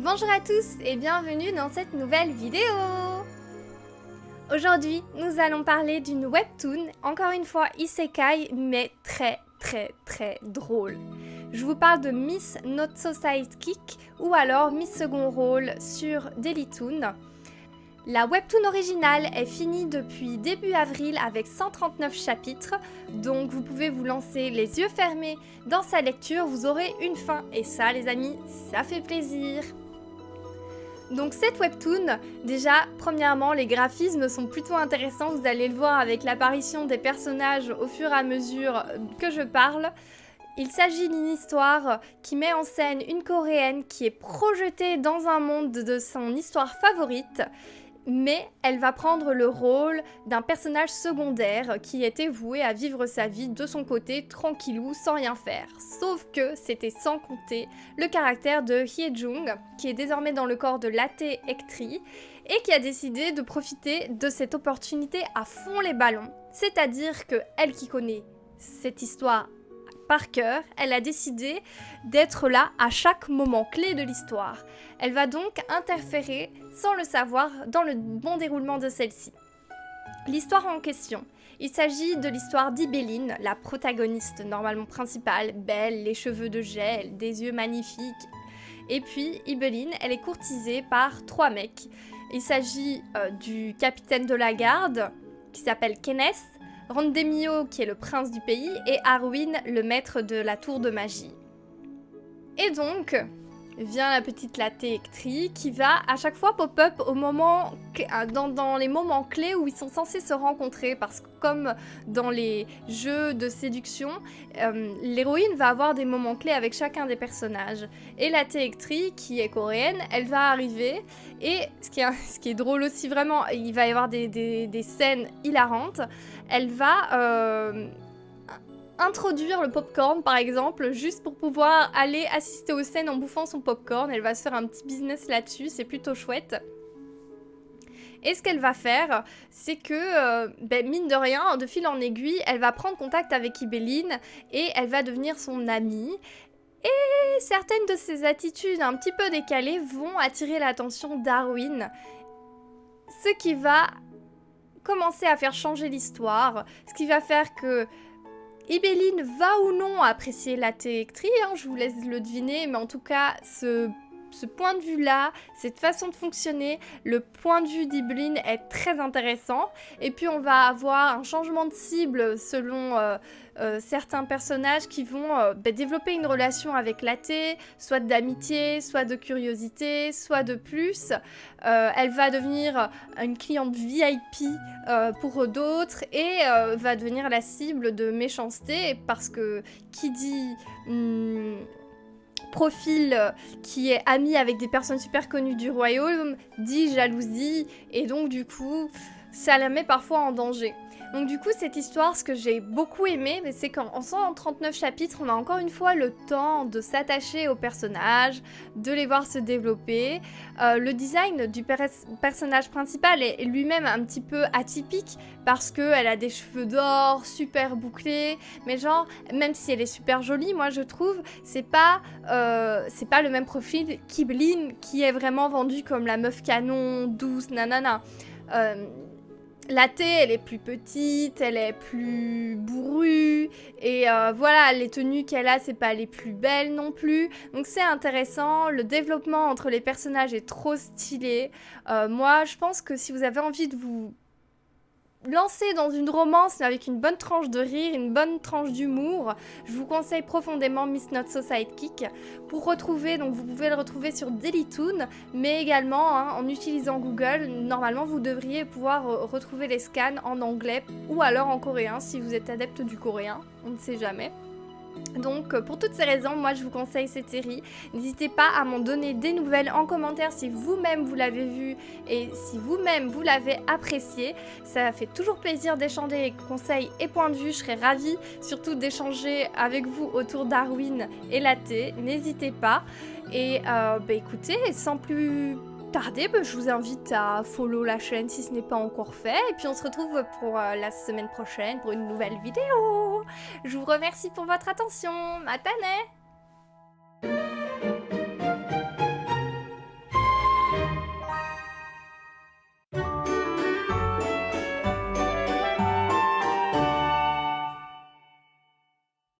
Bonjour à tous et bienvenue dans cette nouvelle vidéo. Aujourd'hui, nous allons parler d'une webtoon, encore une fois isekai, mais très drôle. Je vous parle de Miss Not So Sidekick ou alors Miss Second Rôle sur Dailytoon. La webtoon originale est finie depuis début avril avec 139 chapitres, donc vous pouvez vous lancer les yeux fermés dans sa lecture, vous aurez une fin et ça les amis, ça fait plaisir. Donc cette webtoon, déjà, premièrement, les graphismes sont plutôt intéressants, vous allez le voir avec l'apparition des personnages au fur et à mesure que je parle. Il s'agit d'une histoire qui met en scène une coréenne qui est projetée dans un monde de son histoire favorite, mais elle va prendre le rôle d'un personnage secondaire qui était voué à vivre sa vie de son côté, tranquillou, sans rien faire. Sauf que c'était sans compter le caractère de Hye-jung, qui est désormais dans le corps de Latte Ectri, et qui a décidé de profiter de cette opportunité à fond les ballons. C'est-à-dire que elle qui connaît cette histoire par cœur, elle a décidé d'être là à chaque moment clé de l'histoire. Elle va donc interférer, sans le savoir, dans le bon déroulement de celle-ci. L'histoire en question. Il s'agit de l'histoire d'Ibelline, la protagoniste normalement principale, belle, les cheveux de gel, des yeux magnifiques. Et puis, Ibelline, elle est courtisée par 3 mecs. Il s'agit du capitaine de la garde, qui s'appelle Kenneth, Randemio, qui est le prince du pays, et Arwin, le maître de la tour de magie. Et donc, vient la petite Latte Ectri qui va à chaque fois pop-up au moment, dans les moments clés où ils sont censés se rencontrer, parce que comme dans les jeux de séduction, l'héroïne va avoir des moments clés avec chacun des personnages. Et Latte Ectri, qui est coréenne, elle va arriver, et ce qui est drôle aussi vraiment, il va y avoir des scènes hilarantes, elle va introduire le popcorn par exemple, juste pour pouvoir aller assister aux scènes en bouffant son popcorn. Elle va se faire un petit business là-dessus, c'est plutôt chouette. Et ce qu'elle va faire, c'est que, mine de rien, de fil en aiguille, elle va prendre contact avec Ibelline et elle va devenir son amie. Et certaines de ses attitudes un petit peu décalées vont attirer l'attention d'Arwin, ce qui va commencer à faire changer l'histoire, ce qui va faire que Ibelline va ou non apprécier Latte Ectri, je vous laisse le deviner, mais en tout cas, ce point de vue-là, cette façon de fonctionner, le point de vue d'Ibelline est très intéressant. Et puis on va avoir un changement de cible selon certains personnages qui vont développer une relation avec Latte, soit d'amitié, soit de curiosité, soit de plus. Elle va devenir une cliente VIP pour d'autres et va devenir la cible de méchanceté, parce que qui dit profil qui est ami avec des personnes super connues du royaume dit jalousie, et donc du coup ça la met parfois en danger. Donc du coup cette histoire, ce que j'ai beaucoup aimé, c'est qu'en 139 chapitres, on a encore une fois le temps de s'attacher aux personnages, de les voir se développer. Le design du personnage principal est lui-même un petit peu atypique, parce qu'elle a des cheveux d'or, super bouclés, mais genre, même si elle est super jolie, moi je trouve, c'est pas le même profil qu'Ibelline, qui est vraiment vendue comme la meuf canon, douce, nanana. Latte, elle est plus petite, elle est plus bourrue, et voilà, les tenues qu'elle a, c'est pas les plus belles non plus, donc c'est intéressant, le développement entre les personnages est trop stylé. Moi, je pense que si vous avez envie de vous lancer dans une romance avec une bonne tranche de rire, une bonne tranche d'humour, je vous conseille profondément Miss Not So Sidekick. Pour retrouver, donc vous pouvez le retrouver sur Dailytoon, mais également en utilisant Google, normalement vous devriez pouvoir retrouver les scans en anglais ou alors en coréen si vous êtes adepte du coréen, on ne sait jamais. Donc pour toutes ces raisons, moi je vous conseille cette série. N'hésitez pas à m'en donner des nouvelles en commentaire si vous-même vous l'avez vu et si vous-même vous l'avez apprécié. Ça fait toujours plaisir d'échanger conseils et points de vue, je serais ravie surtout d'échanger avec vous autour d'Arwin et Latte, n'hésitez pas. Et écoutez, sans plus tarder, je vous invite à follow la chaîne si ce n'est pas encore fait, et puis on se retrouve pour la semaine prochaine pour une nouvelle vidéo. Je vous remercie pour votre attention, matane!